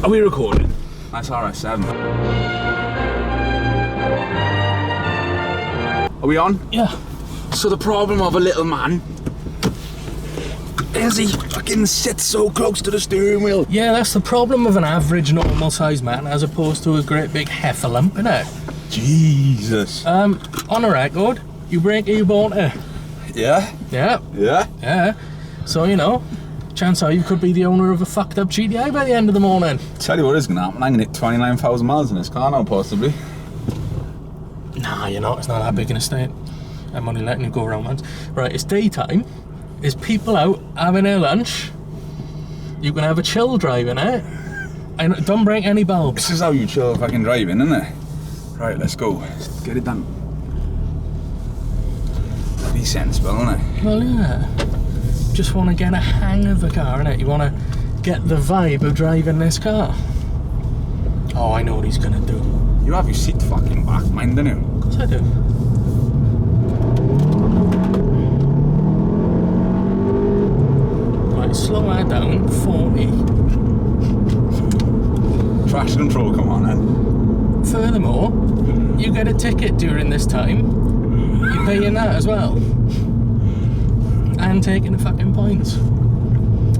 Are we recording? That's RS7. Are we on? Yeah. So the problem of a little man is he fucking sits so close to the steering wheel. Yeah, that's the problem of an average normal sized man as opposed to a great big heifer lump, innit? Jesus. On a record, you break it, you bought it. Yeah? Yeah. Yeah? Yeah. So, you know, chance are you could be the owner of a fucked up GTI by the end of the morning. Tell you what is going to happen, I'm going to hit 29,000 miles in this car now, possibly. Nah, you're not. It's not that big an estate. I'm only letting you go around once. Right, it's daytime. There's people out having their lunch. You can have a chill drive in it. And don't break any bulbs. This is how you chill fucking driving, isn't it? Right, let's go. Get it done. Be sensible, isn't it? Well, yeah. Just want to get a hang of the car, innit? You want to get the vibe of driving this car. Oh, I know what he's going to do. You have your seat fucking back, mind, don't you? Of course I do. Right, slow her down, 40. Traction control, come on then. Furthermore, you get a ticket during this time. You're paying that as well. And taking the fucking points.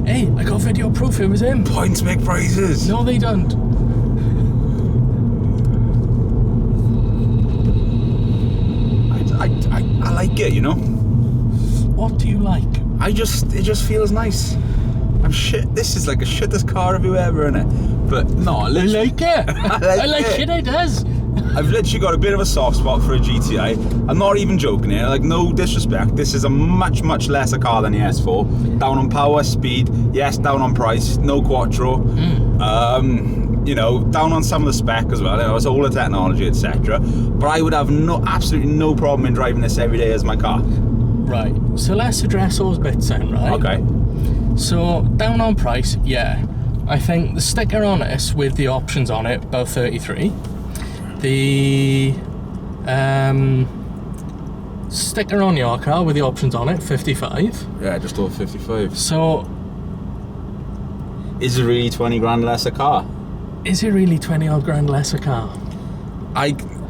Hey, I got video proof it was him. Points make prizes. No, they don't. I like it, you know? What do you like? It just feels nice. I'm shit. This is like a shittest car have you ever in it. But no, I like it. I like it. shit it does. I've literally got a bit of a soft spot for a GTI. I'm not even joking here, like no disrespect. This is a much lesser car than the S4. Down on power, speed, yes, down on price, no Quattro. You know, down on some of the spec as well, you know, it's all the technology, etc. But I would have absolutely no problem in driving this every day as my car. Right, so let's address those bits then, right? Okay. So, down on price, yeah. I think the sticker on this with the options on it, about 33. The sticker on your car with the options on it, 55. Yeah, just over 55. So, is it really 20 grand less a car? is it really 20 odd grand less a car?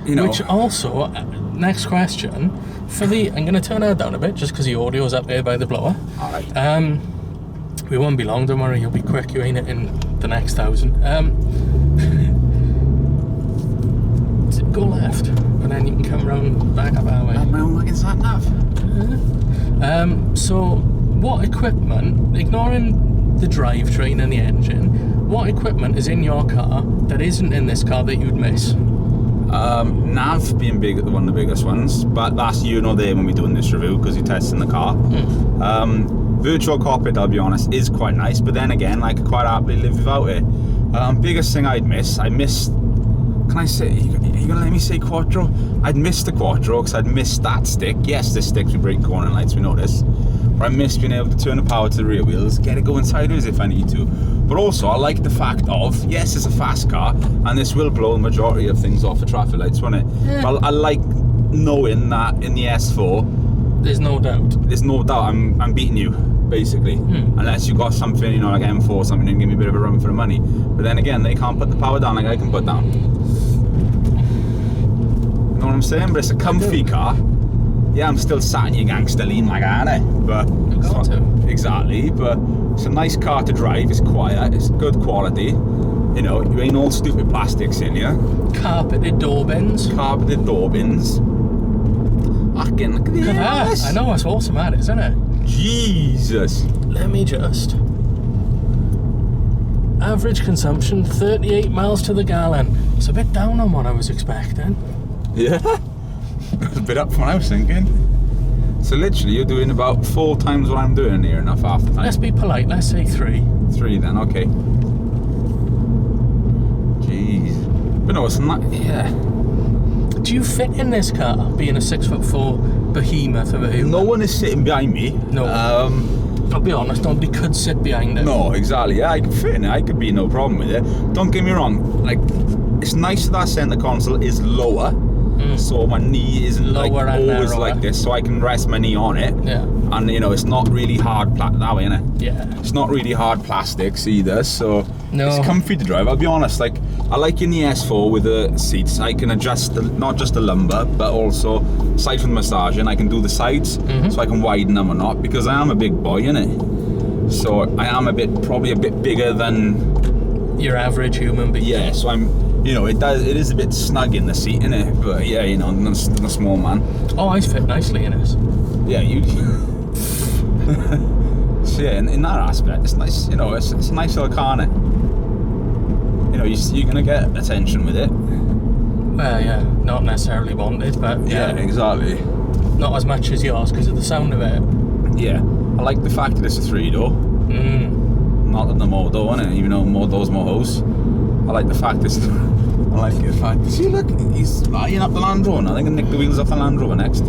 You know. Which also, next question, for the, I'm going to turn that down a bit just because the audio's up there by the blower. Alright. We won't be long, don't worry, you'll be quick, you ain't it in the next 1,000. Go left, and then you can come round back up our way. My own fucking sat nav. So, what equipment, ignoring the drivetrain and the engine, what equipment is in your car that isn't in this car that you'd miss? Nav being one of the biggest ones, but that's there when we're doing this review because you're testing the car. Virtual cockpit, I'll be honest, is quite nice, but then again, I could quite happily live without it. Biggest thing I missed, can I say, you gonna let me say Quattro? I'd missed the Quattro because I'd missed that stick. Yes, this stick with brake corner lights, we know this. But I missed being able to turn the power to the rear wheels, get it going sideways if I need to. But also, I like the fact of, yes, it's a fast car, and this will blow the majority of things off the traffic lights, won't it? Yeah. But I like knowing that in the S4, there's no doubt I'm beating you, basically. Unless you got something, like M4 or something, and give me a bit of a run for the money. But then again, they can't put the power down like I can put down. You know what I'm saying? But it's a comfy car. Yeah, I'm still sat in your gangster lean like I ain't. But you got to. Exactly, but it's a nice car to drive. It's quiet, it's good quality. You ain't all stupid plastics in here. Carpeted door bins. Fucking look at this. I know, it's awesome, that is, isn't it? Jesus. Let me just. Average consumption 38 miles to the gallon. It's a bit down on what I was expecting. Yeah, it's a bit up from what I was thinking. So literally, you're doing about 4 times what I'm doing here, enough half the time. Let's be polite. Let's say 3. 3 then, okay. Jeez, but no, it's not. Yeah. Do you fit in this car, being a 6'4" behemoth of a human? No one is sitting behind me. No. I'll be honest, nobody could sit behind it. No, exactly. Yeah, I could fit in it. I could be no problem with it. Don't get me wrong. Like, it's nice that center console is lower, so my knee isn't lower like and always narrower. like this, so I can rest my knee on it. Yeah. and you know it's not really hard that way, innit? Yeah. It's not really hard plastics either, so No. it's comfy to drive. I'll be honest, like I like in the S4 with the seats, I can adjust not just the lumbar, but also aside from the massaging, I can do the sides, so I can widen them or not, because I am a big boy, innit? So I am probably a bit bigger than your average human being. yeah. So I'm, you know, it is a bit snug in the seat, innit? But yeah, you know, I'm a small man. Oh, I fit nicely in it. Yeah, you. So yeah, in that aspect, it's nice. You know, it's a nice little car, innit? You know, you're gonna get attention with it. Well, yeah, not necessarily wanted, but Yeah, exactly. not as much as yours because of the sound of it. Yeah, I like the fact that it's a 3-door. Not that the Modo, innit? Even though Modo's Mohos. I like the fact it's. I like the fact. See, look, he's eyeing up the Land Rover now. They're gonna nick the wheels off the Land Rover next.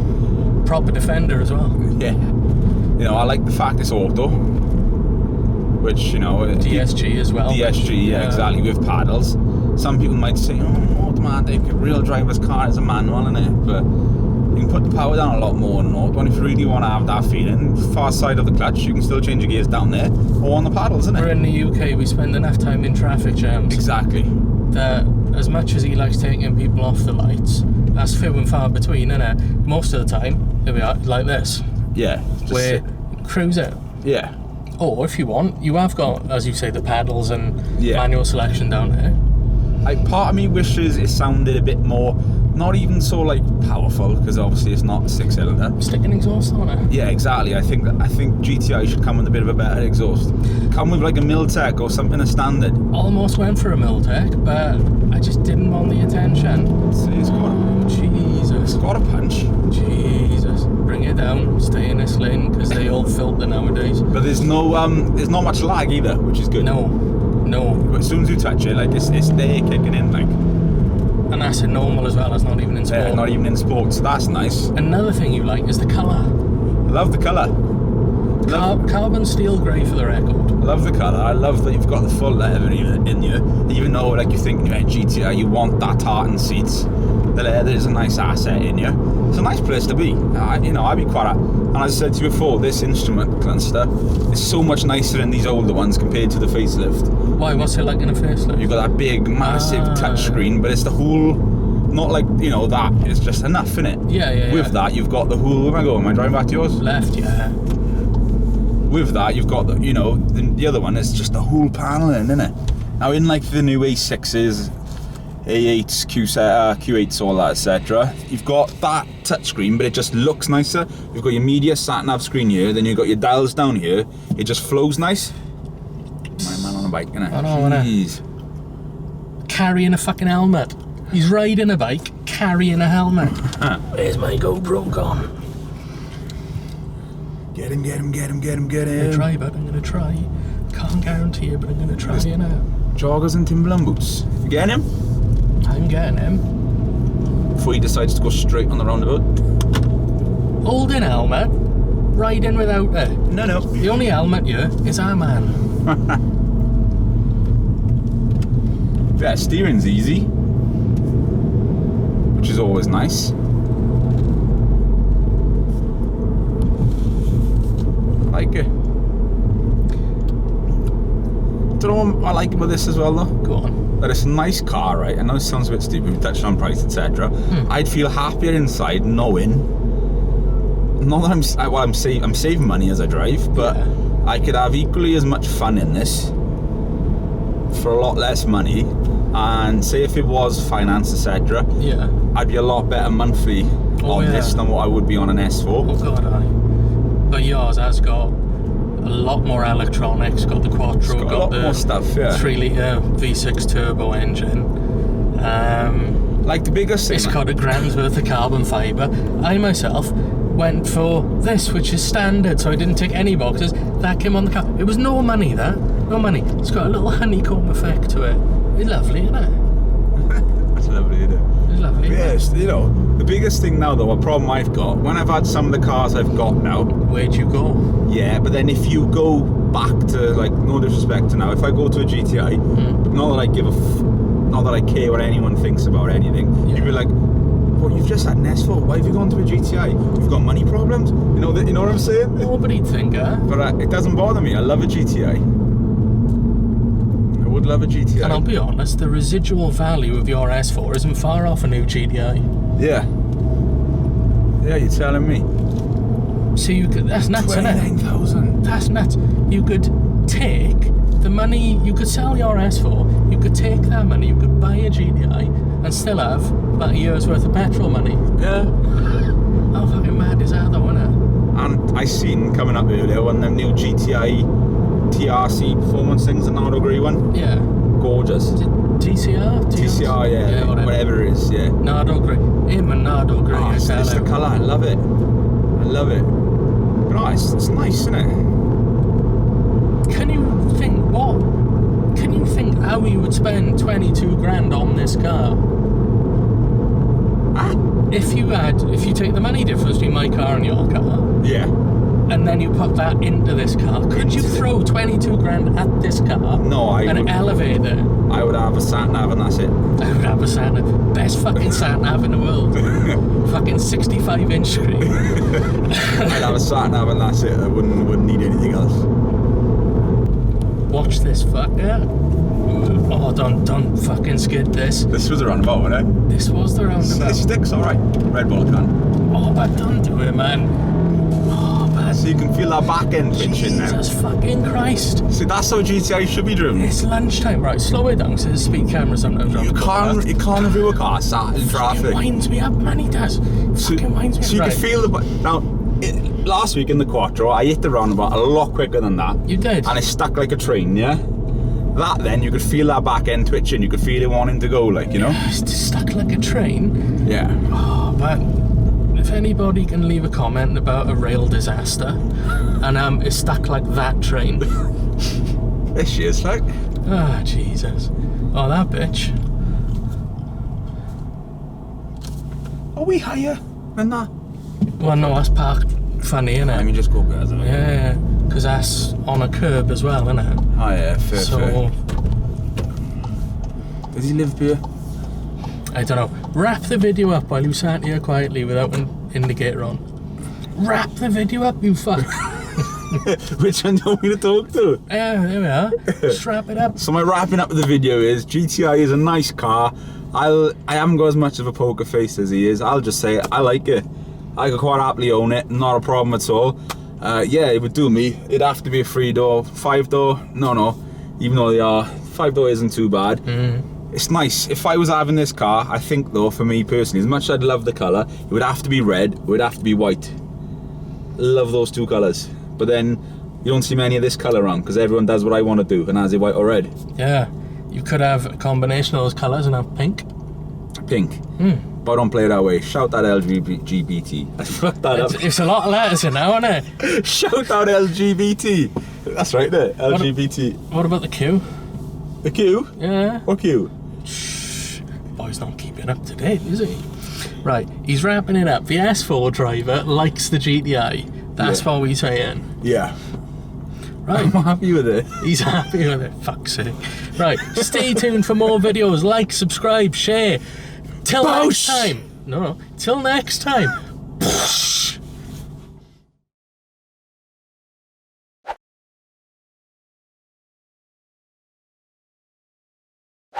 Proper Defender as well. Yeah. You know, I like the fact it's auto. Which, you know... DSG as well. DSG, yeah, exactly, with paddles. Some people might say, oh, automatic, a real driver's car is a manual, innit? But you can put the power down a lot more than an auto, and if you really want to have that feeling, far side of the clutch, you can still change your gears down there, or on the paddles, innit? We're in the UK, we spend enough time in traffic jams. Exactly. That as much as he likes taking people off the lights, that's few and far between, innit? Most of the time, here we are, like this. Yeah. We're cruising. Yeah. Or if you want, you have got, as you say, the paddles and Yeah. manual selection down there. Part of me wishes it sounded a bit more, not even so like powerful, because obviously it's not a 6-cylinder. Stick an exhaust on it. Yeah, exactly. I think GTI should come with a bit of a better exhaust. Come with like a Miltech or something as standard. Almost went for a Miltech, but I just didn't want the attention. See, it's Jesus. got a punch. Jesus. Bring it down, stay in this lane, because they all filter nowadays. But there's not much lag either, which is good. No. But as soon as you touch it, like it's there kicking in, like. And that's in normal as well, it's not even in sport. Yeah, not even in sport, so that's nice. Another thing you like is the colour. I love the colour. Carbon steel grey for the record. I love the colour. I love that you've got the full leather in you. Even though, like, you think you're GTI, you want that tartan seats. The leather is a nice asset in you. It's a nice place to be. I'd be quite. And as I said to you before, this instrument cluster is so much nicer than these older ones compared to the facelift. Why? What's it like in a facelift? You've got that big, massive touchscreen, but it's the whole. Not like, that. It's just enough, innit? Yeah. With that, you've got the whole. Where am I going? Am I driving back to yours? Left, yeah. With that, you've got the other one is just the whole panel in, innit? Now in like the new A6s, A8s, Q8s, all that, etc. You've got that touchscreen, but it just looks nicer. You've got your media sat-nav screen here, then you've got your dials down here. It just flows nice. My man on a bike, innit? I know, innit? Carrying a fucking helmet. He's riding a bike, carrying a helmet. Where's my GoPro gone? Get him. I'm gonna try, but I'm gonna try. Can't guarantee it, but I'm gonna try, Joggers and Timberland boots. You getting him? I'm getting him. Before he decides to go straight on the roundabout. Holding helmet, riding without it. No. The only helmet here is our man. Yeah, steering's easy, which is always nice. Like it. Do you know what I like about this as well, though? Go on. That it's a nice car, right? I know it sounds a bit stupid, we touched on price, etc. I'd feel happier inside knowing, not that I'm saving money as I drive, but I could have equally as much fun in this for a lot less money. And say if it was finance, etc. Yeah. I'd be a lot better monthly on this than what I would be on an S4. Oh god, aye. But yours has got a lot more electronics, got the Quattro, Got a lot more stuff, yeah. 3-litre V6 turbo engine. Like the biggest thing. It's got a grand's worth of carbon fibre. I myself went for this, which is standard, so I didn't tick any boxes. That came on the car. It was no money, no money. It's got a little honeycomb effect to it. It's lovely, isn't it? That's lovely, isn't it? It's lovely. Yes, the biggest thing now though, a problem I've got, when I've had some of the cars I've got now. Where'd you go? Yeah, but then if you go back to, like, no disrespect to now, if I go to a GTI, not that I care what anyone thinks about anything, you'd be like, but you've just had an S4. Why have you gone to a GTI? You've got money problems. You know what I'm saying? Nobody'd think that. But it doesn't bother me. I love a GTI. I would love a GTI. And I'll be honest, the residual value of your S4 isn't far off a new GTI. Yeah. Yeah, you're telling me. So you could, that's nuts, isn't it? 29,000. That's nuts. You could take the money, you could sell your S4, you could take that money, you could buy a GTI and still have about a year's worth of petrol money. Yeah. How fucking mad is that though, isn't it? And I seen coming up earlier one of them new GTI TRC performance things, the Nardo grey one. Yeah. Gorgeous. Is it TCR? TCR, yeah. Whatever it is, yeah. Nardo grey. Him and Nardo grey. Oh, it's the colour, I love it. I love it. But no, it's nice, isn't it? Can you think how you would spend 22 grand on this car? If you take the money difference between my car and your car, Yeah. and then you put that into this car, could you throw 22 grand at this car? No, I and would. elevate it? I would have a sat nav and that's it. I would have a sat nav. Best fucking sat nav in the world. Fucking 65-inch screen. I'd have a sat nav and that's it. I wouldn't need anything else. Watch this fucker. Oh, don't fucking skid this. This was a roundabout, wasn't it? This was the roundabout. It sticks alright. Red Bull can. Oh, but don't do it, man. Oh, but So you can feel that back end pinching now. Jesus fucking Christ. See, that's how GTI should be driven. It's lunchtime, right? Slow it down, so the speed camera sometimes. You can't review a car sat in traffic. It winds me up, man, he does. Fucking winds me up. So you Right. can feel the... Now, last week in the Quattro, I hit the roundabout a lot quicker than that. You did? And it stuck like a train, yeah? That then, you could feel that back end twitching. You could feel it wanting to go, like, you know? It's just stuck like a train. Yeah. Oh, but if anybody can leave a comment about a rail disaster, and it's stuck like that train. There she is, like. Ah, Jesus. Oh, that bitch. Are we higher than that? Well, no, that's parked funny, innit? Let me just go guys. Yeah, because that's on a curb as well, innit? Oh yeah, fair. So, Does he live here? I don't know. Wrap the video up while you sat here quietly without an indicator on. Wrap the video up, you fuck. Which one do you want me to talk to? Yeah, there we are. Just wrap it up. So my wrapping up of the video is GTI is a nice car. I haven't got as much of a poker face as he is. I'll just say it, I like it. I could quite happily own it, not a problem at all. Yeah, it would do me. It'd have to be a 3-door, 5-door. No, even though they are, 5-door isn't too bad. It's nice. If I was having this car, I think though, for me personally, as much as I'd love the colour, it would have to be red, it would have to be white. Love those two colours. But then you don't see many of this colour around because everyone does what I want to do, and has it white or red. Yeah, you could have a combination of those colours and have pink. Pink. But I don't play it that way. Shout out LGBT. I fucked that up. It's a lot of letters in now, isn't it? Shout out LGBT. That's right there. LGBT. What about the Q? The Q? Yeah. What Q? Boy's not keeping up to date, is he? Right, he's wrapping it up. The S4 driver likes the GTI. That's what we're saying. Yeah. Right. I'm happy with it. He's happy with it. Fuck's sake. Right, stay tuned for more videos. Like, subscribe, share. Till next time. No, till next time.